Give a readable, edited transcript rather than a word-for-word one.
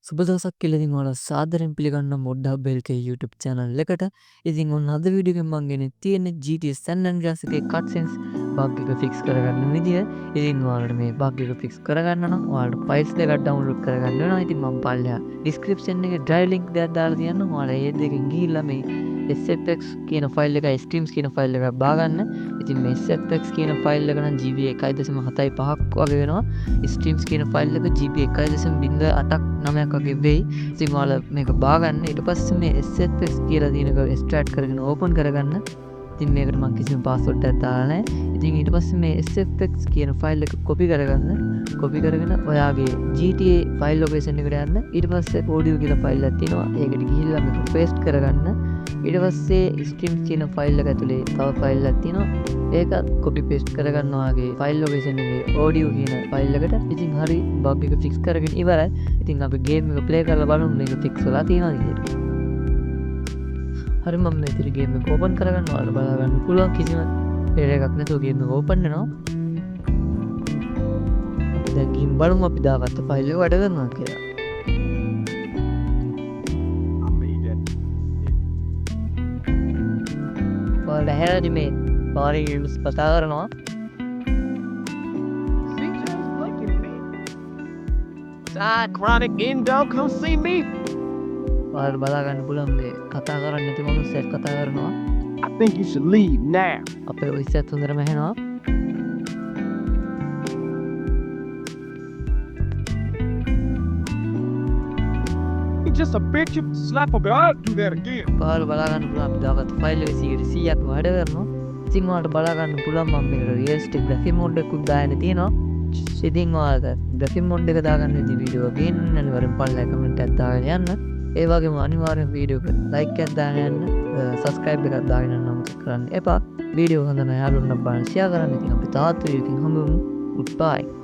සුබ දවසක් කියලා ඉතින් ඔයාලා සාදරයෙන් පිළිගන්නවා මොඩ්ඩක් බෙල්කේ YouTube channel එකට. ඉතින් ඔන්න අද වීඩියෝ එකෙන් මම ගෙනෙත් තියෙන්නේ GTA San Andreas එකේ cutscenes bug එක fix කරගන්න විදිය. ඉතින් ඔයාලට මේ bug එක fix කරගන්න නම් ඔයාලට files දෙකක් download කරගන්න වෙනවා. ඉතින් මම පල්ලෙහා description එකේ drive link දෙකක් දාලා තියන්නම්. ඔයාලා ඒ දෙකෙන් ගිහිල්ලා මේ SFX කියන ෆයිල් එකයි streams කියන ෆයිල් එකක් බාගන්න. ඉතින් මේ SFX කියන ෆයිල් එක නම් GB 1.75ක් වගේ වෙනවා. streams කියන ෆයිල් එක GB 1.08ක් 9ක් වගේ වෙයි. ඉතින් ඔයාලා මේක බාගන්න. ඊට පස්සේ මේ SFX කියලා තියෙන එක extract කරගෙන open කරගන්න. ඉතින් මේකට මම කිසිම password එකක් දාලා නැහැ. ඉතින් ඊට පස්සේ මේ SFX කියන ෆයිල් එක copy කරගන්න. copy කරගෙන ඔයාගේ GTA file location එකට යන්න. ඊට පස්සේ audio කියලා ෆයිල් එකක් තියෙනවා. ඒකට ගිහිල්ලා මේක paste කරගන්න. ඊට පස්සේ streams කියන ෆයිල් එක ඇතුලේ තව ෆයිල් එකක් තියෙනවා. ඒක copy paste කරගන්න ඔයාගේ file location එකේ audio කියන ෆයිල් එකට. ඉතින් හරි bug එක fix කරගෙන ඉවරයි. ඉතින් අපි game එක play කරලා බලමු මේක fix වෙලා තියෙනවද කියලා. හරි මම මෙතන game එක open කරගන්න ඔයාලා බලා ගන්න පුළුවන් කිසිම error එකක් නැතුව game එක open වෙනවා. දැන් ගිහින් බලමු අපි දාගත්ත ෆයිල් එක වැඩ කරනවා කියලා. ඔයාලා හැරෙදි මේ පාරේ ඉන්න කතා කරනවා. Chronic Indo, come see me. ඔයාලා බලා ගන්න පුළුවන් මේ කතා කරන්නේ නැති මොනුස්සෙක් කතා කරනවා. I think you should leave now. අපේ voice එකත් හොඳටම ඇහෙනවා. He's just a bitch. You slap him, but I'll do that again. ඔයාලා බලා ගන්න පුළුවන් අපි දාගත්ත ෆයිල් එක 100%ක් වැඩ කරනවා. ඉතින් ඔයාලට බලා ගන්න පුළුවන් මම මේකට realistic graphic mode එකක් දාගෙන තියෙනවා. ඉතින් ඔයාලා graphic mode එක දාගන්න ඉතින් වීඩියෝ එක ගේන්න අනිවාර්යෙන් පල්ලෙහා comment එකක් දාගෙන යන්න. ඒ වගේම අනිවාර්යෙන් වීඩියෝ එකට like එකක් දාගෙන යන්න. subscribe එකක් දාගෙන යන්න අමතක කරන්න එපා. වීඩියෝ හොඳ නම් යාළුවන්ට බලන්න share කරන්න. ඉතින් අපි තාත් වීඩියෝ එකකින් හම්බෙමු. goodbye.